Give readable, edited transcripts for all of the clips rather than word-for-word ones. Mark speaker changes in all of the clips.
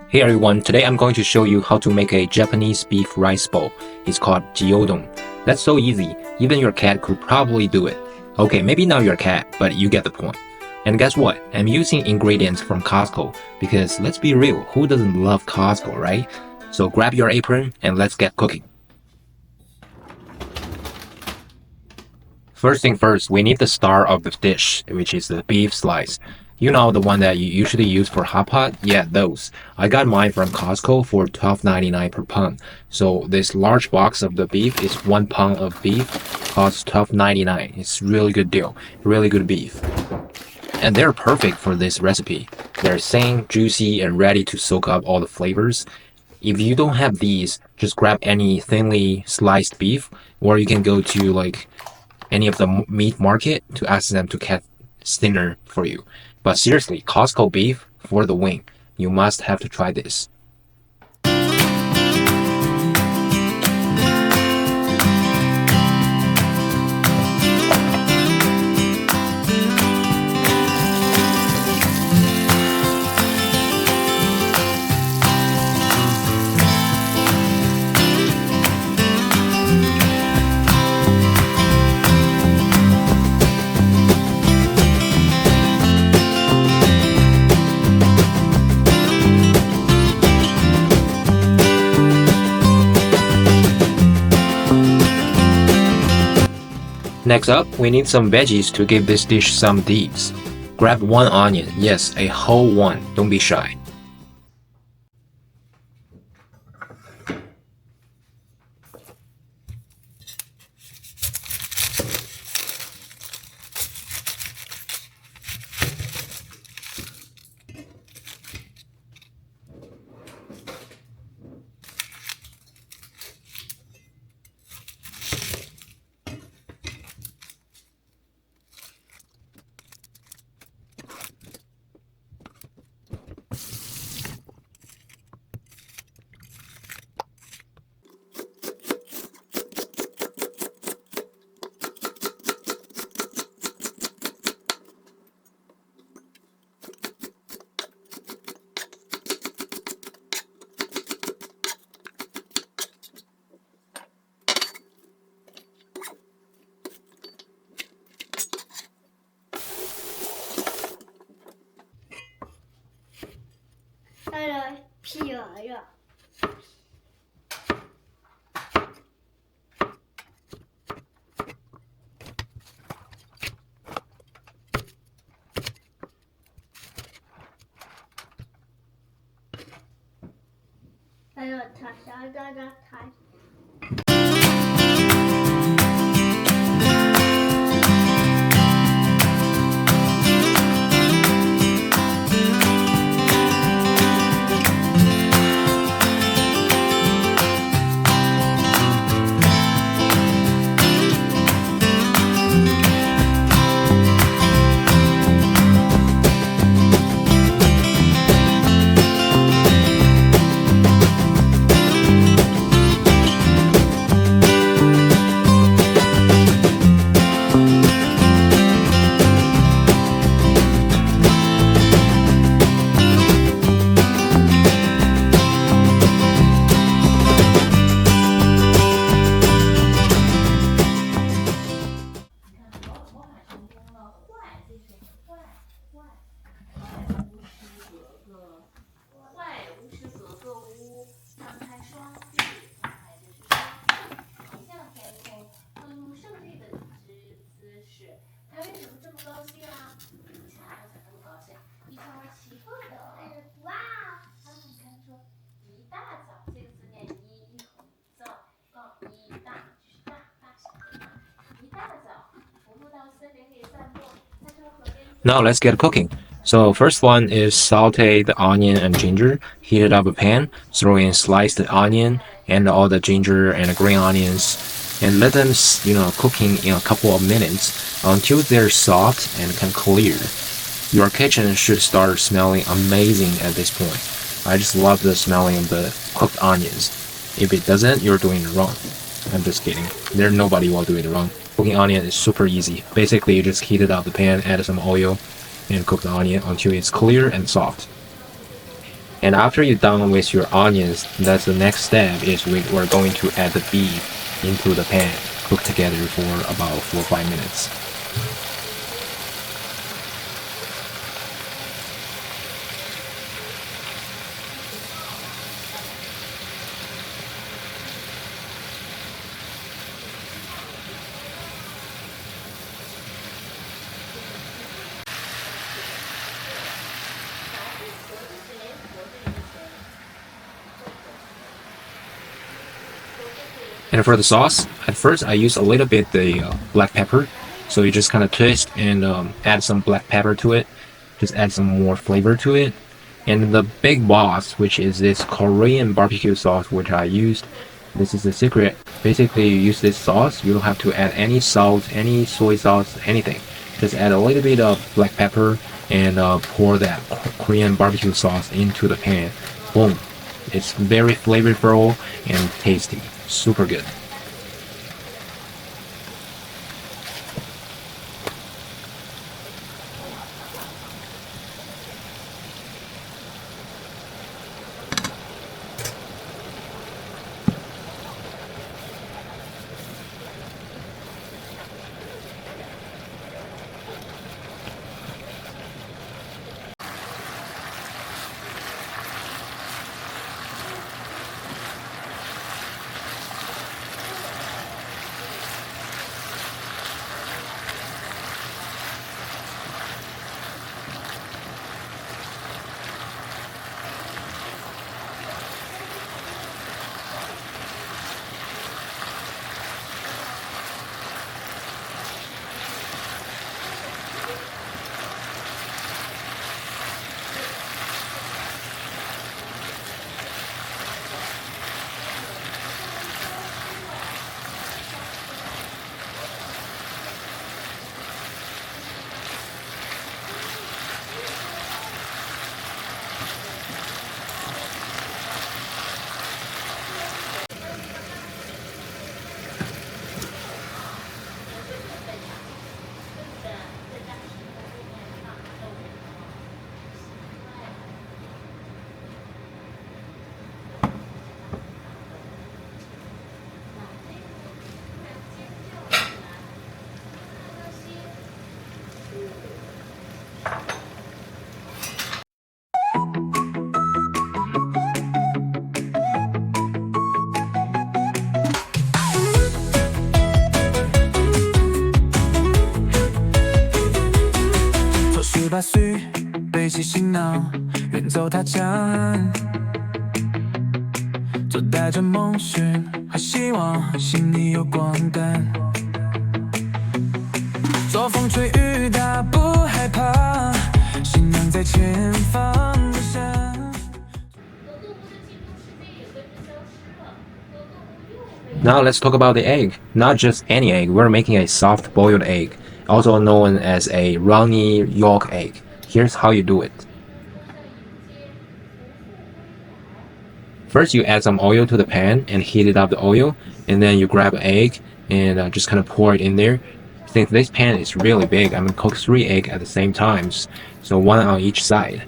Speaker 1: Hey everyone, today I'm going to show you how to make a Japanese beef rice bowl. It's called Gyudon. That's so easy, even your cat could probably do it. Okay, maybe not your cat, but you get the point. And guess what? I'm using ingredients from Costco because let's be real, who doesn't love Costco, right? So grab your apron and let's get cooking. First thing first, we need the star of the dish, which is the beef slice. You know, the one that you usually use for hot pot? Yeah, those. I got mine from Costco for $12.99 per pound. So this large box of the beef is 1 pound of beef, costs $12.99. It's really good deal, really good beef. And they're perfect for this recipe. They're thin, juicy, and ready to soak up all the flavors. If you don't have these, just grab any thinly sliced beef, or you can go to any of the meat market to ask them to cut thinner for you. But seriously, Costco beef for the win. You must have to try this. Next up, we need some veggies to give this dish some depth. Grab 1 onion, yes, a whole one, don't be shy. Now let's get cooking. So first one is saute the onion and ginger, heat it up a pan, throw in sliced onion and all the ginger and the green onions, and let them cooking in a couple of minutes until they're soft and can clear. Your kitchen should start smelling amazing at this point. I just love the smelling of the cooked onions. If it doesn't, you're doing it wrong. I'm just kidding. Nobody will do it wrong. Cooking onion is super easy. Basically, you just heat it up the pan, add some oil, and cook the onion until it's clear and soft. And after you're done with your onions, that's the next step is we're going to add the beef into the pan, cook together for about 4 or 5 minutes. And for the sauce, at first I use a little bit the black pepper. So you just kind of twist and add some black pepper to it. Just add some more flavor to it. And the big boss, which is this Korean barbecue sauce, which I used. This is the secret. Basically, you use this sauce. You don't have to add any salt, any soy sauce, anything. Just add a little bit of black pepper and pour that Korean barbecue sauce into the pan. Boom. It's very flavorful and tasty. Super good.18
Speaker 2: 岁，背起行囊，远走他乡，总带着梦寻和希望，心里有光感。做风吹雨打不害怕，信仰在前方的山。
Speaker 1: Now let's talk about the egg. Not just any egg, we're making a soft boiled egg, also known as a runny yolk egg. Here's how you do it. First, you add some oil to the pan and heat it up the oil, and then you grab an egg and just kind of pour it in there. Since this pan is really big, I'm gonna cook 3 eggs at the same time, so 1 on each side.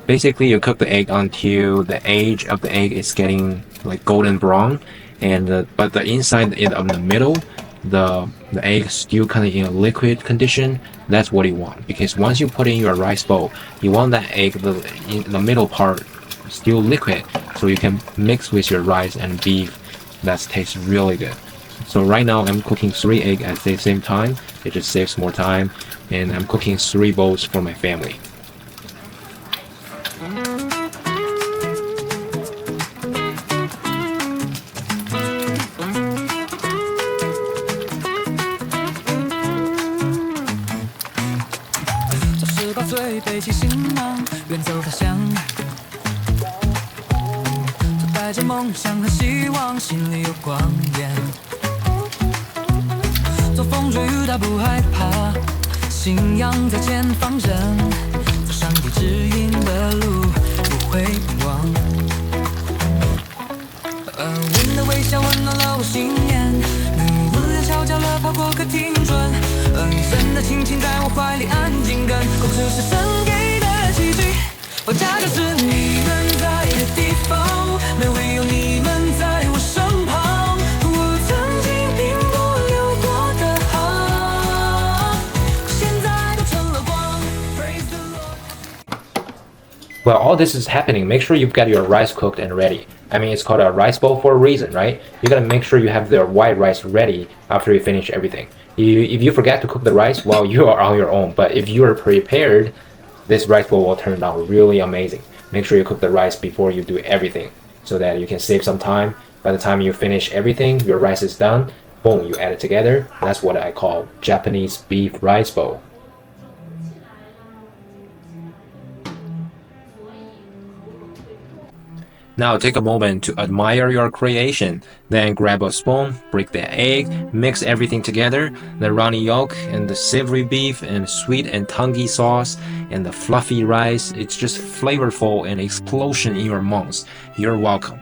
Speaker 1: Basically, you cook the egg until the edge of the egg is getting like golden brown, and but the inside of the middle, the egg is still kind of in a liquid condition. That's what you want, because once you put in your rice bowl, you want that egg, in the middle part, still liquid, so you can mix with your rice and beef. That tastes really good. So right now I'm cooking 3 eggs at the same time. It just saves more time, and I'm cooking 3 bowls for my family. While all this is happening, make sure you've got your rice cooked and ready. I mean, it's called a rice bowl for a reason, right? You gotta make sure you have the white rice ready after you finish everything. If you forget to cook the rice, well, you are on your own. But if you are prepared, this rice bowl will turn out really amazing. Make sure you cook the rice before you do everything so that you can save some time. By the time you finish everything, your rice is done. Boom, you add it together. That's what I call Japanese beef rice bowl. Now take a moment to admire your creation. Then grab a spoon, break the egg, mix everything together, the runny yolk and the savory beef and sweet and tangy sauce and the fluffy rice. It's just flavorful and explosion in your mouth. You're welcome.